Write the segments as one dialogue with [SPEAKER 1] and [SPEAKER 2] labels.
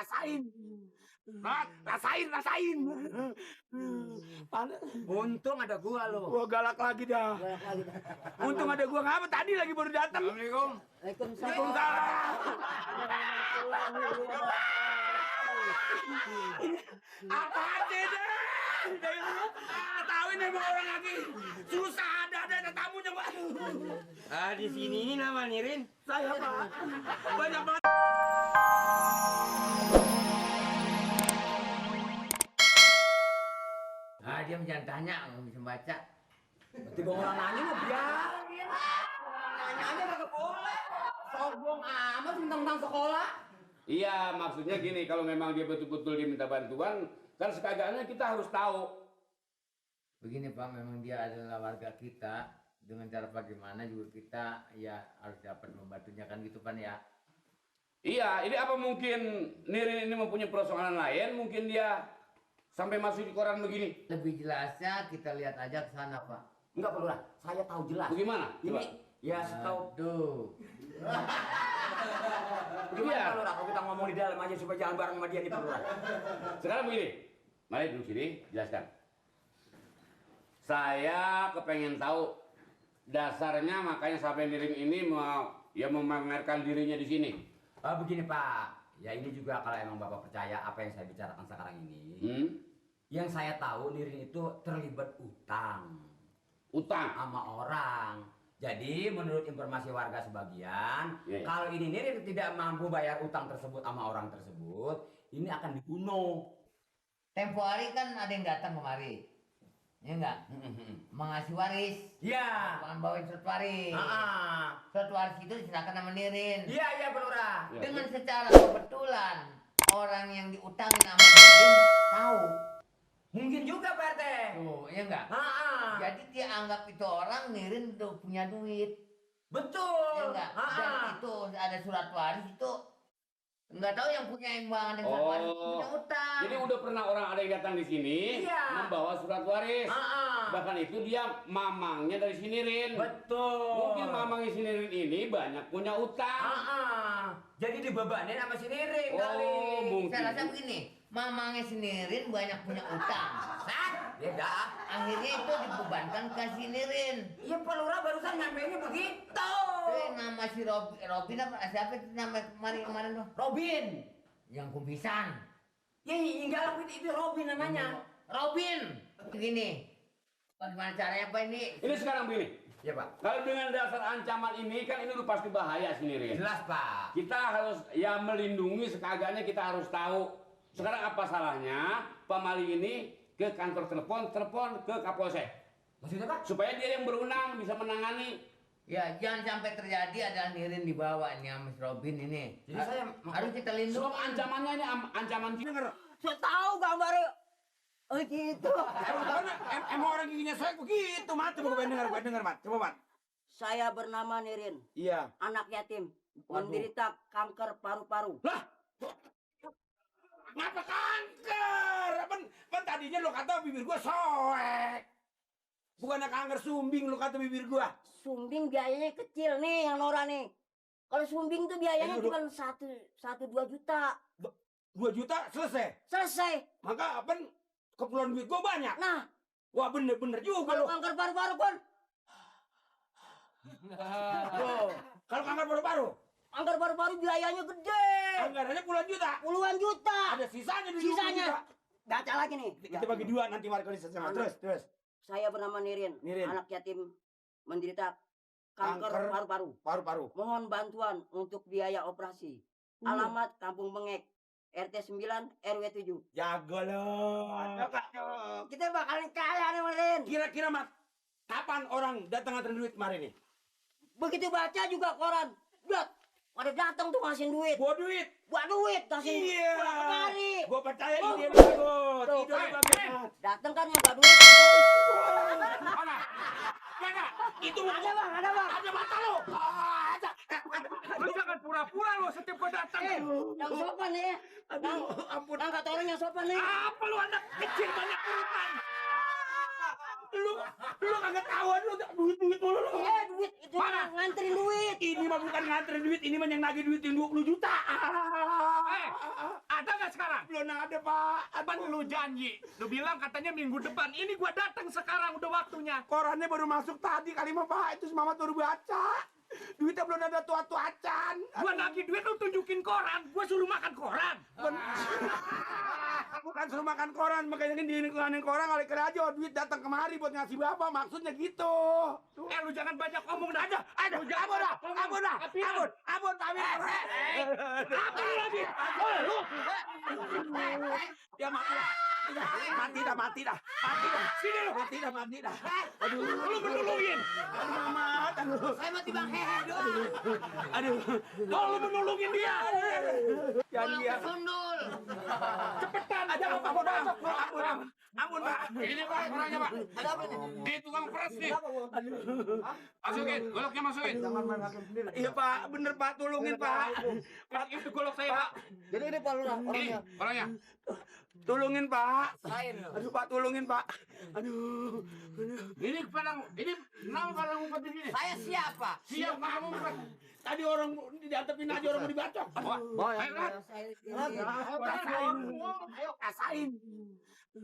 [SPEAKER 1] rasain. Rasain.
[SPEAKER 2] Untung ada gua lo.
[SPEAKER 1] Gua galak lagi dah. Untung ada gua, ngapa tadi lagi baru datang.
[SPEAKER 2] Assalamualaikum.
[SPEAKER 1] Waalaikumsalam. Apa aja dah. Tahu ini emang orang lagi susah ada tamunya, Pak.
[SPEAKER 2] Di sini ini nama Nirin.
[SPEAKER 1] Saya, Pak. Banyak banget.
[SPEAKER 2] Dia jangan tanya, nggak bisa baca.
[SPEAKER 1] Berarti bang orang nanya lu biarin. Nanya aja kagak boleh. Sombong amat tentang sekolah.
[SPEAKER 3] Iya, maksudnya gini, kalau memang dia betul-betul diminta bantuan, kan sekagaknya kita harus tahu.
[SPEAKER 2] Begini Pak, memang dia adalah warga kita. Dengan cara bagaimana juga kita ya harus dapat membantunya kan gitu Pak ya.
[SPEAKER 3] Iya, ini apa mungkin Nirin ini mempunyai persoalan lain? Mungkin dia sampai masuk di koran begini.
[SPEAKER 2] Lebih jelasnya kita lihat aja ke sana Pak.
[SPEAKER 1] Enggak perlu lah, saya tahu jelas.
[SPEAKER 3] Bagaimana? Coba.
[SPEAKER 1] Ini ya setahu.
[SPEAKER 2] Aduh.
[SPEAKER 1] Gimana kalau kalau kita ngomong di dalam aja supaya jangan bareng sama dia nih Pak Lurah.
[SPEAKER 3] Sekarang begini, mari duduk sini, jelaskan. Saya kepengen tahu dasarnya makanya sampai Nirin ini mau memamerkan dirinya di sini.
[SPEAKER 1] Begini Pak, ya ini juga kalau emang Bapak percaya apa yang saya bicarakan sekarang ini. Yang saya tahu Nirin itu terlibat utang sama orang. Jadi menurut informasi warga sebagian, kalau ini Nirin tidak mampu bayar utang tersebut sama orang tersebut, ini akan dibunuh.
[SPEAKER 2] Tempo hari kan ada yang datang kemari. Ya enggak? Mengasih waris.
[SPEAKER 1] Iya.
[SPEAKER 2] Bawain surat waris. Surat waris itu diserahkan sama Nirin.
[SPEAKER 1] Iya Pak Lurah.
[SPEAKER 2] Dengan secara kebetulan orang yang diutangin sama Nirin tahu.
[SPEAKER 1] Mungkin juga Pak RT.
[SPEAKER 2] Tuh, iya enggak? Jadi dia anggap itu orang Nirin tuh punya duit.
[SPEAKER 1] Betul.
[SPEAKER 2] Iya enggak? Dan itu ada surat waris itu enggak tahu yang punya imbangan dan surat waris punya utang.
[SPEAKER 3] Jadi udah pernah orang ada yang datang di sini membawa surat waris. Bahkan itu dia mamangnya dari si Nirin.
[SPEAKER 1] Betul.
[SPEAKER 3] Mungkin mamangnya si Nirin ini banyak punya utang.
[SPEAKER 1] Jadi dibebanin sama si Nirin kali.
[SPEAKER 3] Mungkin.
[SPEAKER 2] Saya rasa begini, mamangnya si Nirin banyak punya utang.
[SPEAKER 1] Beda.
[SPEAKER 2] Akhirnya itu dibebankan ke si Nirin.
[SPEAKER 1] Iya Pak Lurah barusan nyampeinnya begitu.
[SPEAKER 2] Nama si Robin apa? Siapa itu nama kemarin tuh?
[SPEAKER 1] Robin.
[SPEAKER 2] Yang kumpisan.
[SPEAKER 1] Ya enggak itu Robin namanya.
[SPEAKER 2] Robin. Begini. Bagaimana caranya Pak ini?
[SPEAKER 3] Ini sekarang begini.
[SPEAKER 1] Iya Pak.
[SPEAKER 3] Kalau dengan dasar ancaman ini kan ini udah pasti bahaya si Nirin.
[SPEAKER 1] Jelas Pak.
[SPEAKER 3] Kita harus melindungi sekagaknya kita harus tahu. Sekarang apa salahnya Pak Mali ini ke kantor telepon ke Kapolsek.
[SPEAKER 1] Maksudnya Pak?
[SPEAKER 3] Supaya dia yang berwenang bisa menangani.
[SPEAKER 2] Ya jangan sampai terjadi adalah Nirin dibawa nih sama Robin ini.
[SPEAKER 1] Jadi saya
[SPEAKER 2] harus kita lindungi.
[SPEAKER 3] Sebab ancamannya ini ancaman denger.
[SPEAKER 4] Saya tahu gambarnya. Oh gitu.
[SPEAKER 1] Emang orang giginya saya begitu, Mat. Coba gue dengar, Mat. Coba, Mat.
[SPEAKER 4] Saya bernama Nirin.
[SPEAKER 1] Iya.
[SPEAKER 4] Anak yatim. Menderita kanker paru-paru.
[SPEAKER 1] Lah. Ngapa kanker? Kan tadinya lo kata bibir gua soek. Bukannya kanker sumbing lo kata bibir gua.
[SPEAKER 4] Sumbing biayanya kecil nih yang Nora nih. Kalau sumbing tuh biayanya cuma 1-2 juta.
[SPEAKER 1] 2 juta selesai.
[SPEAKER 4] Selesai.
[SPEAKER 1] Maka apa keperluan duit gua banyak.
[SPEAKER 4] Nah,
[SPEAKER 1] wah bener juga
[SPEAKER 4] kalau
[SPEAKER 1] lo.
[SPEAKER 4] kanker paru-paru kan?
[SPEAKER 1] Kalau kanker paru-paru?
[SPEAKER 4] Kanker paru-paru biayanya gede.
[SPEAKER 1] Anggarannya puluhan juta.
[SPEAKER 4] Puluhan juta.
[SPEAKER 1] Ada sisanya di
[SPEAKER 4] Sisanya. Baca lagi nih.
[SPEAKER 1] Kita bagi dua nanti warga sama. Terus.
[SPEAKER 4] Saya bernama Nirin. Anak yatim menderita kanker paru-paru.
[SPEAKER 1] Paru-paru.
[SPEAKER 4] Mohon bantuan untuk biaya operasi. Alamat Kampung Bengek, RT 9 RW 7.
[SPEAKER 1] Jago lo.
[SPEAKER 4] Kita bakalan kaya nih, Nirin.
[SPEAKER 1] Kira-kira Mat, kapan orang datang nganterin duit kemarin nih?
[SPEAKER 4] Begitu baca juga koran. Lihat, ada datang tuh ngasihin duit.
[SPEAKER 1] Bawa duit.
[SPEAKER 4] Kasih
[SPEAKER 1] iya.
[SPEAKER 4] Kemari.
[SPEAKER 1] Gua percaya ide lu bagus. Ide lu bagus.
[SPEAKER 4] Datang kan yang duit.
[SPEAKER 1] Mana? Mana? Itu
[SPEAKER 4] Ada bang.
[SPEAKER 1] ada mata lu. Lu jangan pura-pura lu setiap gua datang.
[SPEAKER 4] Yang sopan nih.
[SPEAKER 1] Aduh, ampun.
[SPEAKER 4] Yang kata orang yang sopan nih.
[SPEAKER 1] Apa lu anak kecil banyak urutan? Lu kagak tahuan lu duit mulu lu.
[SPEAKER 4] Duit itu nganterin duit.
[SPEAKER 1] Ini mah bukan nganterin duit, ini mah yang nagih duit yang 20 juta.
[SPEAKER 5] Ada
[SPEAKER 3] belum ada, Pak.
[SPEAKER 5] Apa lu janji? Lu bilang katanya minggu depan. Ini gua datang sekarang, udah waktunya.
[SPEAKER 3] Korannya baru masuk tadi kali mah, Pak. Itu Mamat baru baca. Duitnya belum ada tua-tuacan.
[SPEAKER 5] Gua nagih duit lu tunjukin koran. Gua suruh makan koran.
[SPEAKER 3] Bukan suruh makan koran, makanya kan diinikuanin koran kali kira aja duit datang kemari buat ngasih bapak, maksudnya gitu.
[SPEAKER 5] Lu jangan banyak ngomong dah.
[SPEAKER 3] Aduh, ampun, Pamir.
[SPEAKER 5] Apa lu lagi? Lu
[SPEAKER 3] Ya mati dah.
[SPEAKER 5] sini lu.
[SPEAKER 3] Mati dah. Aduh,
[SPEAKER 5] Lu menulungin.
[SPEAKER 3] aduh, Mamat, aduh.
[SPEAKER 4] Saya mati Bang Hehe doang.
[SPEAKER 3] Aduh,
[SPEAKER 5] Lu menulungin dia.
[SPEAKER 3] jangan dia.
[SPEAKER 4] Sundul.
[SPEAKER 5] Cepetan.
[SPEAKER 3] Ada apa, ampun, Pak.
[SPEAKER 5] Ini Pak, korannya Pak.
[SPEAKER 4] Ada apa nih?
[SPEAKER 5] Di tukang peras nih. Masukin, goloknya masukin.
[SPEAKER 3] Iya, Pak, bener, Pak, tolongin, Pak.
[SPEAKER 5] Itu golok saya Pak.
[SPEAKER 4] Jadi ini Pak Lurah
[SPEAKER 5] Ini
[SPEAKER 4] orangnya.
[SPEAKER 5] orangnya.
[SPEAKER 3] Tolongin, Pak.
[SPEAKER 4] Lain.
[SPEAKER 3] Aduh, Pak, tolongin, Pak. Aduh.
[SPEAKER 5] Ini kenapa pada ngumpet di sini?
[SPEAKER 4] Saya siapa?
[SPEAKER 5] Siap Pak ngumpet.
[SPEAKER 3] Tadi orang diantepin aja orang mau dibacok.
[SPEAKER 5] Ayo Rat.
[SPEAKER 3] Rasain.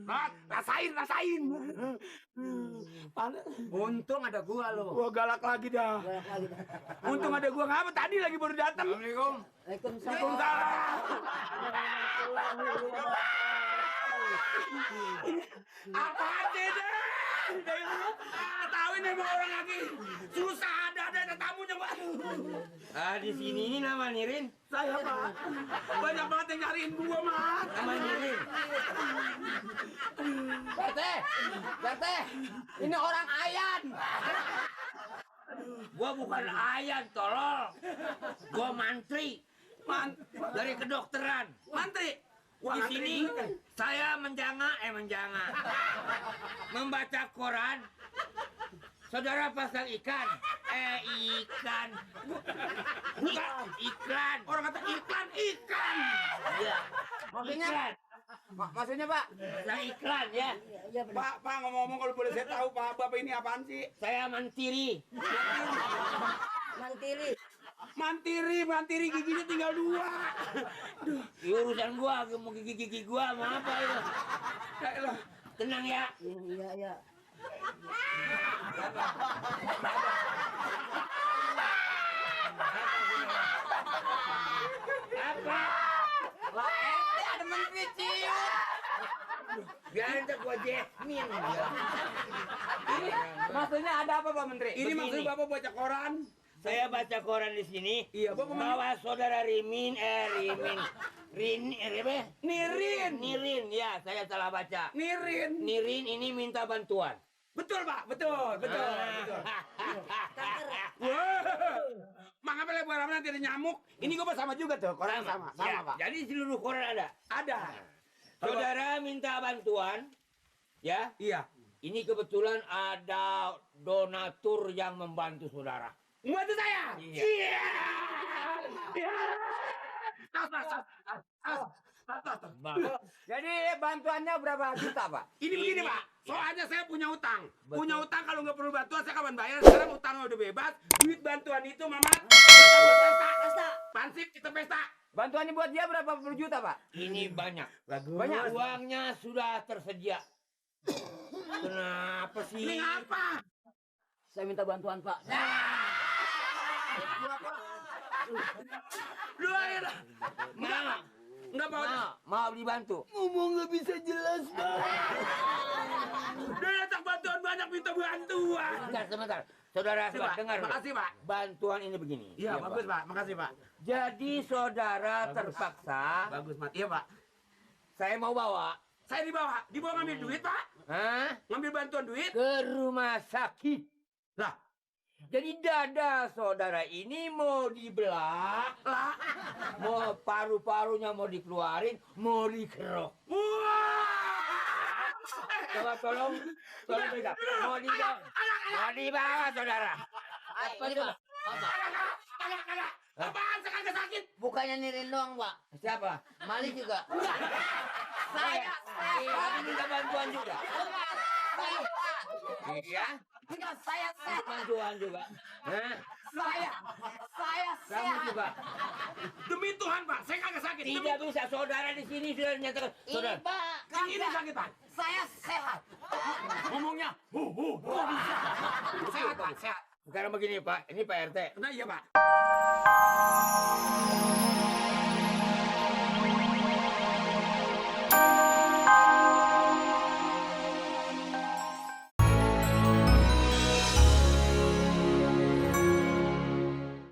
[SPEAKER 5] Rat,
[SPEAKER 3] Rasain. Panas.
[SPEAKER 1] Untung ada gua lo.
[SPEAKER 3] Gua galak lagi dah. Untung ada gua ngapa tadi lagi baru datang.
[SPEAKER 5] Assalamualaikum.
[SPEAKER 3] Waalaikumsalam. Apa aja deh. Tahu ini emang orang lagi susah ada tamunya, Pak.
[SPEAKER 2] Di sini ini nama Nirin.
[SPEAKER 3] Saya, Pak. Banyak banget yang nyariin gua, Mat.
[SPEAKER 2] Nama Nirin.
[SPEAKER 1] Berte, ini orang Ayan.
[SPEAKER 2] Gua bukan ayan, tolol. Gua mantri dari kedokteran.
[SPEAKER 3] Mantri.
[SPEAKER 2] Di sini saya menjanga. Membaca koran. Saudara pasang ikan. Ikan. Bukan iklan.
[SPEAKER 3] Orang kata iklan.
[SPEAKER 2] Iya.
[SPEAKER 1] Maksudnya?
[SPEAKER 2] Iklan.
[SPEAKER 1] Maksudnya Pak?
[SPEAKER 2] Pasang iklan ya.
[SPEAKER 4] Iya benar.
[SPEAKER 3] Pak, ngomong-ngomong kalau boleh saya tahu, Pak, Bapak ini apaan sih?
[SPEAKER 2] Saya mantiri.
[SPEAKER 3] Mantiri giginya tinggal 2.
[SPEAKER 2] Urusan gua, mau gigi gua mau apa itu? Tenang ya.
[SPEAKER 4] Iya.
[SPEAKER 2] Apa?
[SPEAKER 1] Ada menteri cium.
[SPEAKER 2] Biarin tak gua Jasmine.
[SPEAKER 1] Ini maksudnya ada apa Pak Menteri?
[SPEAKER 3] Ini maksud Bapak baca koran?
[SPEAKER 2] Saya baca koran di sini.
[SPEAKER 3] Iya, Bapak
[SPEAKER 2] Bahwa saudara Nirin, ya saya salah baca. Nirin ini minta bantuan.
[SPEAKER 3] Betul, Pak. Betul. Mangapa lebar nanti ada nyamuk? Ini gua sama juga tuh, koran sama,
[SPEAKER 2] Ya,
[SPEAKER 3] Pak.
[SPEAKER 2] jadi seluruh koran ada.
[SPEAKER 3] Ada.
[SPEAKER 2] Saudara minta bantuan, ya.
[SPEAKER 3] Iya.
[SPEAKER 2] Ini kebetulan ada donatur yang membantu saudara.
[SPEAKER 3] Membantu saya.
[SPEAKER 2] Iya.
[SPEAKER 1] Jadi bantuannya berapa juta Pak?
[SPEAKER 3] Ini begini,
[SPEAKER 2] Ini-
[SPEAKER 3] Pak. Soalnya saya punya utang.
[SPEAKER 2] Betul.
[SPEAKER 3] Punya utang kalau nggak perlu bantuan saya kapan bayar? Sekarang utangnya udah bebas. Duit bantuan itu, Mamat. Kita buat pesta. Pansip kita pesta.
[SPEAKER 1] Bantuannya buat dia berapa puluh juta Pak?
[SPEAKER 2] Ini banyak.
[SPEAKER 1] Banyak.
[SPEAKER 2] Uangnya sudah tersedia. Kenapa sih?
[SPEAKER 3] Ini apa?
[SPEAKER 4] Saya minta bantuan Pak.
[SPEAKER 3] Dua ya.
[SPEAKER 2] Mau,
[SPEAKER 3] Enggak mau.
[SPEAKER 2] mau dibantu.
[SPEAKER 4] Ngomong nggak bisa jelas Pak.
[SPEAKER 3] Dia datang bantuan banyak minta bantuan.
[SPEAKER 2] Sebentar. Saudara, dengar.
[SPEAKER 3] Makasih, Pak.
[SPEAKER 2] Bantuan ini begini.
[SPEAKER 3] Iya, bagus, Pak. Makasih, Pak.
[SPEAKER 2] Jadi saudara terpaksa,
[SPEAKER 3] Bagus, Mat. Iya, Pak.
[SPEAKER 2] saya mau bawa
[SPEAKER 3] Saya dibawa ngambil duit, Pak. Ngambil bantuan duit.
[SPEAKER 2] ke rumah sakit.
[SPEAKER 3] Lah,
[SPEAKER 2] Jadi dada saudara ini mau dibelah,
[SPEAKER 3] lah.
[SPEAKER 2] mau paru-parunya mau dikeluarin, mau dikerok.
[SPEAKER 3] Wah!
[SPEAKER 2] Coba tolong pegang. Mau dibawa saudara.
[SPEAKER 4] Apa itu Pak?
[SPEAKER 3] Apaan saya kagak sakit?
[SPEAKER 4] Bukannya Nirin doang Pak.
[SPEAKER 2] Siapa?
[SPEAKER 4] Malik juga.
[SPEAKER 2] Saya minta bantuan juga. Iya,
[SPEAKER 4] Enggak, saya
[SPEAKER 2] bantuan juga. Hah?
[SPEAKER 4] saya
[SPEAKER 2] Kamu coba.
[SPEAKER 5] Demi Tuhan, Pak, saya kagak sakit.
[SPEAKER 2] Tidak bisa, saudara di sini sudah nyatakan. Saudara.
[SPEAKER 5] Ini sakit, Pak.
[SPEAKER 4] Saya sehat.
[SPEAKER 5] Ngomongnya, sehat, Pak, sehat.
[SPEAKER 2] Sekarang begini Pak, ini Pak RT.
[SPEAKER 5] Nah, iya, Pak.